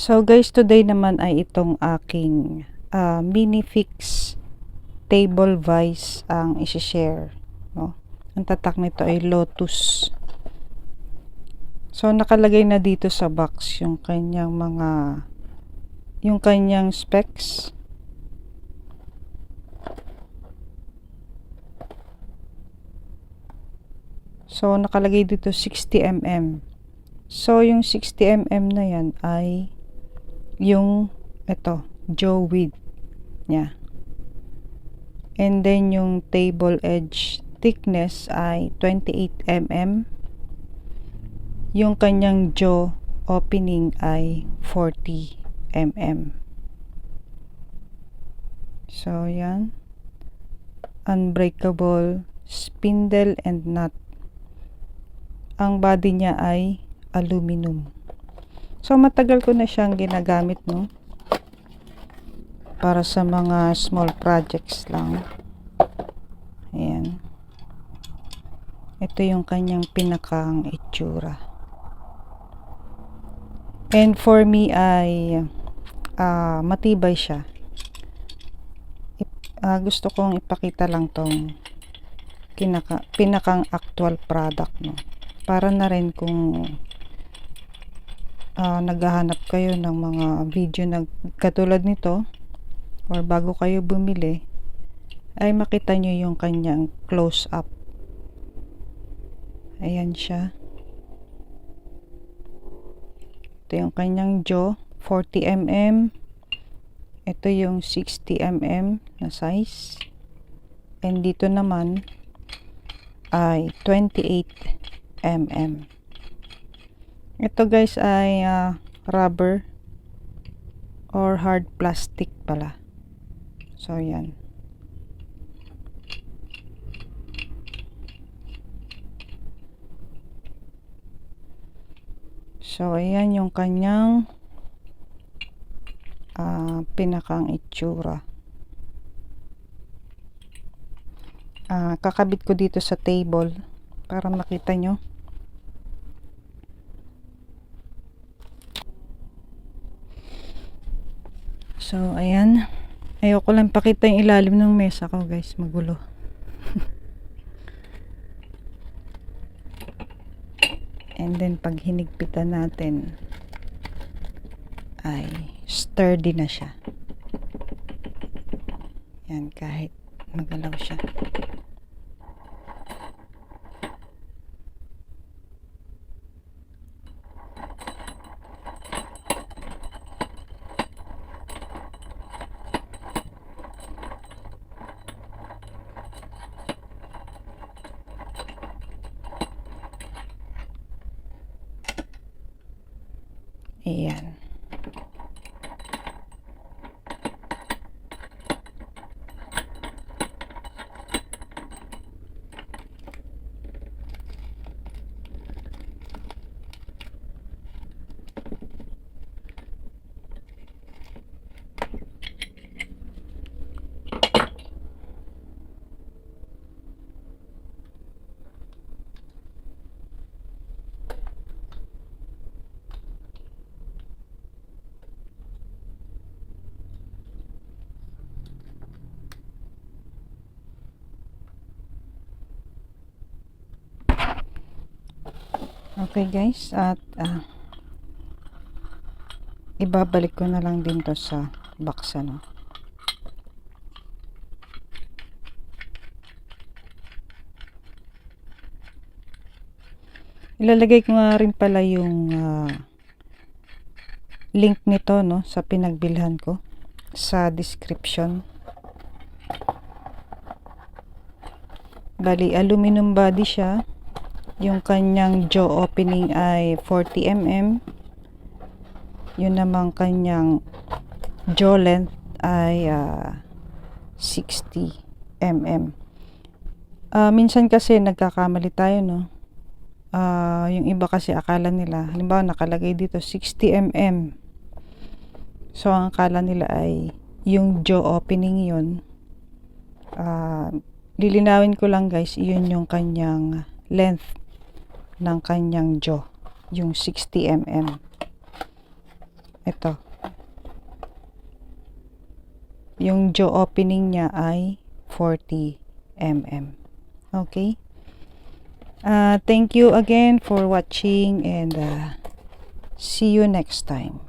So guys, today naman ay itong aking mini fix table vise ang isi-share, no? Ang tatak nito ay Lotus. So nakalagay na dito sa box yung kanyang specs. So nakalagay dito 60mm. So yung 60mm na yan ay yung jaw width niya. And then yung table edge thickness ay 28mm. Yung kanyang jaw opening ay 40mm. So yan. Unbreakable spindle and nut. Ang body niya ay aluminum. So matagal ko na siyang ginagamit, no? Para sa mga small projects lang. Ayan. Ito yung kanyang pinakang itsura. And for me ay matibay siya. Gusto kong ipakita lang tong pinakang actual product, no? Para na rin kung naghahanap kayo ng mga video na katulad nito or bago kayo bumili ay makita nyo yung kanyang close up. Ayan siya. Ito yung kanyang jaw 40mm. Ito yung 60mm na size. And dito naman ay 28mm. Ito guys ay rubber or hard plastic pala. So yan. So ayan yung kanyang pinakang itsura. Kakabit ko dito sa table para makita nyo. So ayan. Ayoko lang pakita yung ilalim ng mesa ko guys, magulo. And then pag hinigpitan natin ay sturdy na siya. Yan, kahit magalaw siya. Ayan. Okay guys, at ibabalik ko na lang din to sa box, ano. Ilalagay ko nga rin pala yung link nito, no, sa pinagbilhan ko sa description. Bali, aluminum body siya. Yung kanyang jaw opening ay 40mm. Yun namang kanyang jaw length ay 60mm. Minsan kasi nagkakamali tayo, no? Yung iba kasi akala nila, halimbawa nakalagay dito 60mm. So ang akala nila ay yung jaw opening yun. Lilinawin ko lang guys, yun yung kanyang length ng kanyang jaw, yung 60mm. Ito. Yung jaw opening niya ay 40 mm. Okay? Thank you again for watching and see you next time.